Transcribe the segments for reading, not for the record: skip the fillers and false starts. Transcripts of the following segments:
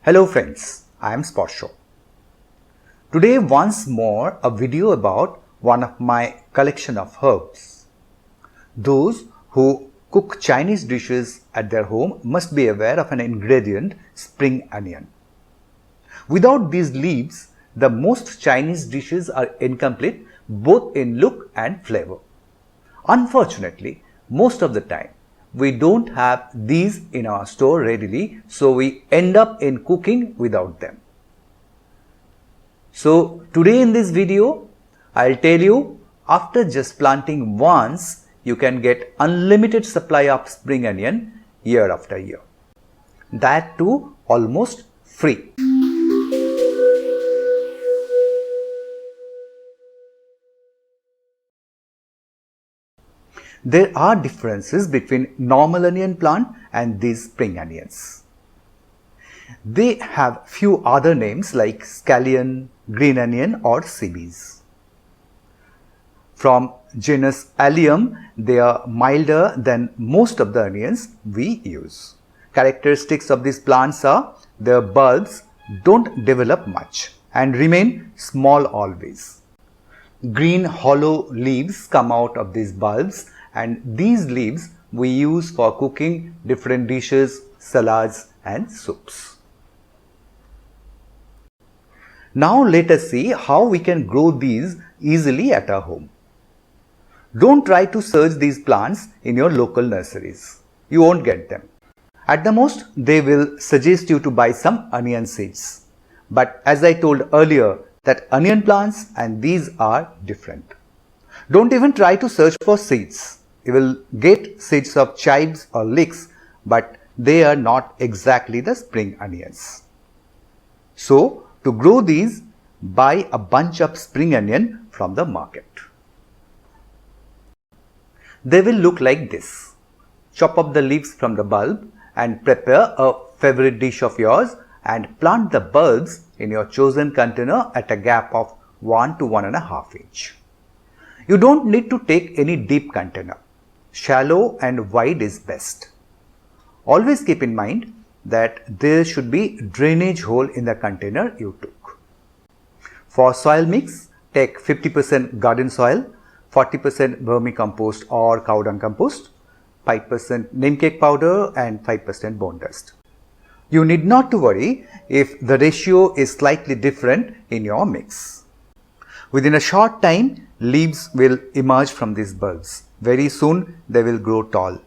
Hello friends, I am Sporsho. Today once more a video about one of my collection of herbs. Those who cook Chinese dishes at their home must be aware of an ingredient, spring onion. Without these leaves, the most Chinese dishes are incomplete both in look and flavor. Unfortunately, most of the time, we don't have these in our store readily, so we end up in cooking without them. So today in this video, I'll tell you after just planting once, you can get unlimited supply of spring onion year after year. That too almost free. There are differences between normal onion plant and these spring onions. They have few other names like scallion, green onion or seaweeds. From genus Allium, they are milder than most of the onions we use. Characteristics of these plants are their bulbs don't develop much and remain small always. Green hollow leaves come out of these bulbs, and these leaves we use for cooking different dishes, salads and soups. Now let us see how we can grow these easily at our home. Don't try to search these plants in your local nurseries. You won't get them. At the most, they will suggest you to buy some onion seeds. But as I told earlier, that onion plants and these are different. Don't even try to search for seeds. You will get seeds of chives or leeks, but they are not exactly the spring onions. So, to grow these, buy a bunch of spring onion from the market. They will look like this. Chop up the leaves from the bulb and prepare a favorite dish of yours and plant the bulbs in your chosen container at a gap of 1 to 1.5 inch. You don't need to take any deep container. Shallow and wide is best. Always keep in mind that there should be drainage hole in the container you took. For soil mix, take 50% garden soil, 40% vermicompost or cow dung compost, 5% neem cake powder and 5% bone dust. You need not to worry if the ratio is slightly different in your mix. Within a short time, leaves will emerge from these bulbs. Very soon, they will grow tall.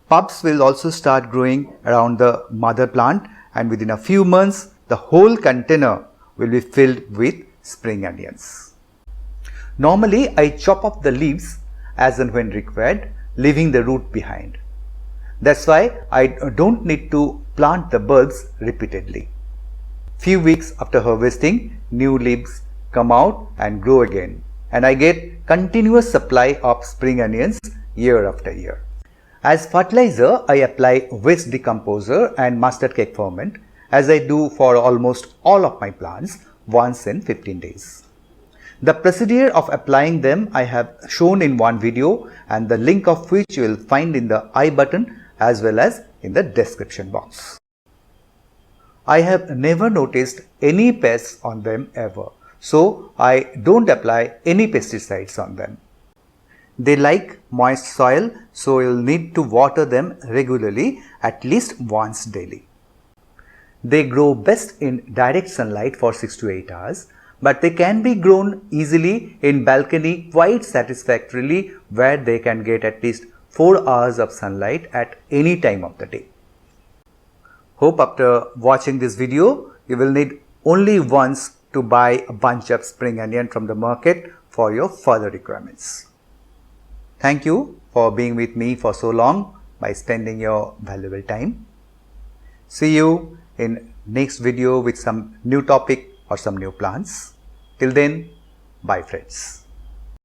Pups will also start growing around the mother plant, and within a few months, the whole container will be filled with spring onions. Normally, I chop up the leaves as and when required, leaving the root behind. That's why I don't need to plant the bulbs repeatedly. Few weeks after harvesting, new leaves come out and grow again, and I get continuous supply of spring onions year after year. As fertilizer, I apply waste decomposer and mustard cake ferment as I do for almost all of my plants once in 15 days. The procedure of applying them I have shown in one video, and the link of which you will find in the I button as well as in the description box. I have never noticed any pests on them ever, so I don't apply any pesticides on them. They like moist soil, so you'll need to water them regularly, at least once daily. They grow best in direct sunlight for 6 to 8 hours, but they can be grown easily in balcony quite satisfactorily, where they can get at least 4 hours of sunlight at any time of the day. Hope after watching this video, you will need only once to buy a bunch of spring onion from the market for your further requirements. Thank you for being with me for so long by spending your valuable time. See you in next video with some new topic or some new plants. Till then, bye friends.